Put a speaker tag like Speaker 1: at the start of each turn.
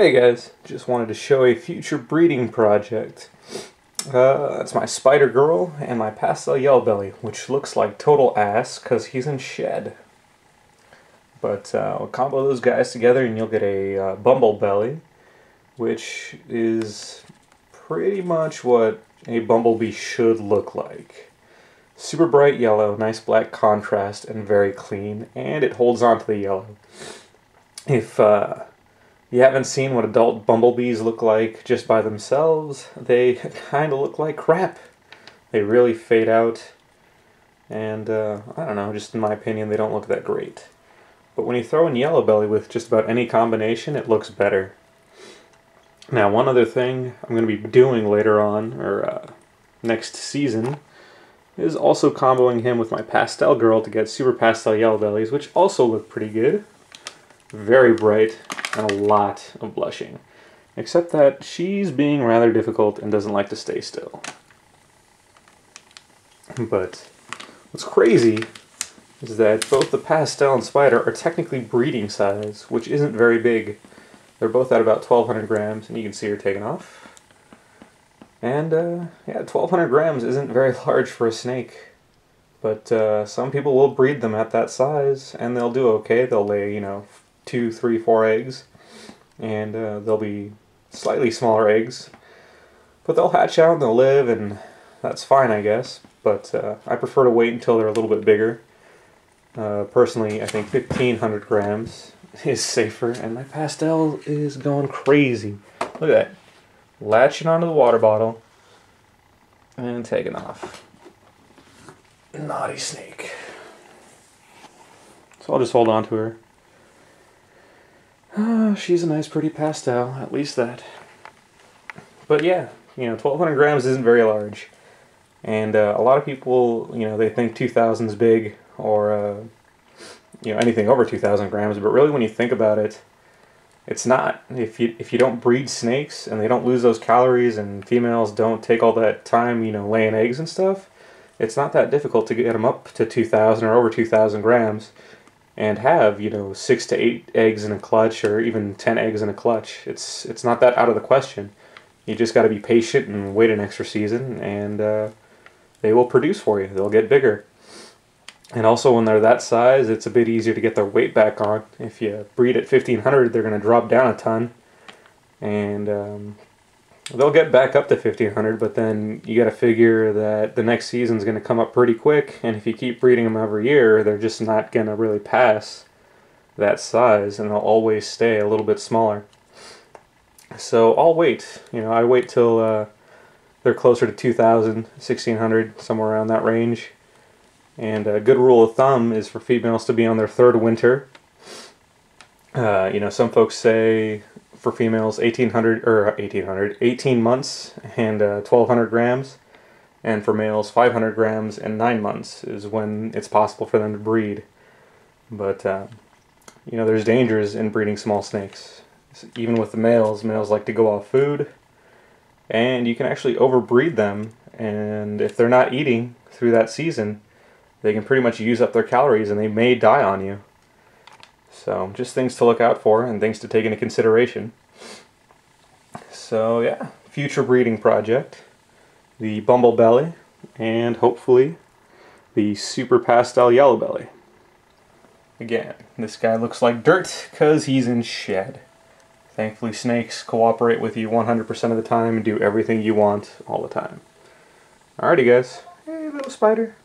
Speaker 1: Hey guys, just wanted to show a future breeding project. That's my spider girl and my pastel yellow belly, which looks like total ass because he's in shed. But we'll combo those guys together and you'll get a bumble belly, which is pretty much what a bumblebee should look like. Super bright yellow, nice black contrast, and very clean, and it holds on to the yellow. If you haven't seen what adult bumblebees look like just by themselves, they kind of look like crap. They really fade out, and I don't know, just in my opinion, they don't look that great. But when you throw in yellow belly with just about any combination, it looks better. Now, one other thing I'm going to be doing later on, or next season, is also comboing him with my pastel girl to get super pastel yellow bellies, which also look pretty good. Very bright and a lot of blushing. Except that she's being rather difficult and doesn't like to stay still. But what's crazy is that both the pastel and spider are technically breeding size, which isn't very big. They're both at about 1,200 grams, and you can see her taking off. And yeah, 1,200 grams isn't very large for a snake. But some people will breed them at that size, and they'll do okay. They'll lay, 2, 3, 4 eggs, and they'll be slightly smaller eggs. But they'll hatch out and they'll live, and that's fine, I guess. But I prefer to wait until they're a little bit bigger. Personally, I think 1,500 grams is safer, and my pastel is going crazy. Look at that. Latching onto the water bottle and taking off. Naughty snake. So I'll just hold on to her. She's a nice pretty pastel, at least that. But yeah, 1,200 grams isn't very large. And a lot of people, they think 2,000 is big, or anything over 2,000 grams, but really when you think about it, it's not. If you don't breed snakes and they don't lose those calories and females don't take all that time, laying eggs and stuff, it's not that difficult to get them up to 2,000 or over 2,000 grams and have, 6 to 8 eggs in a clutch or even 10 eggs in a clutch. It's not that out of the question. You just got to be patient and wait an extra season, and they will produce for you. They'll get bigger. And also when they're that size, it's a bit easier to get their weight back on. If you breed at 1,500, they're going to drop down a ton. And they'll get back up to 1,500, but then you got to figure that the next season's going to come up pretty quick. And if you keep breeding them every year, they're just not going to really pass that size, and they'll always stay a little bit smaller. So I'll wait. I wait till they're closer to 2,000, 1,600, somewhere around that range. And a good rule of thumb is for females to be on their third winter. Some folks say for females 18 months and 1,200 grams. And for males 500 grams and 9 months is when it's possible for them to breed. But, there's dangers in breeding small snakes. Even with the males like to go off food. And you can actually overbreed them. And if they're not eating through that season, they can pretty much use up their calories and they may die on you. So just things to look out for and things to take into consideration. So yeah, future breeding project. The bumble belly and hopefully the super pastel yellow belly. Again, this guy looks like dirt because he's in shed. Thankfully snakes cooperate with you 100% of the time and do everything you want all the time. Alrighty guys. Hey little spider.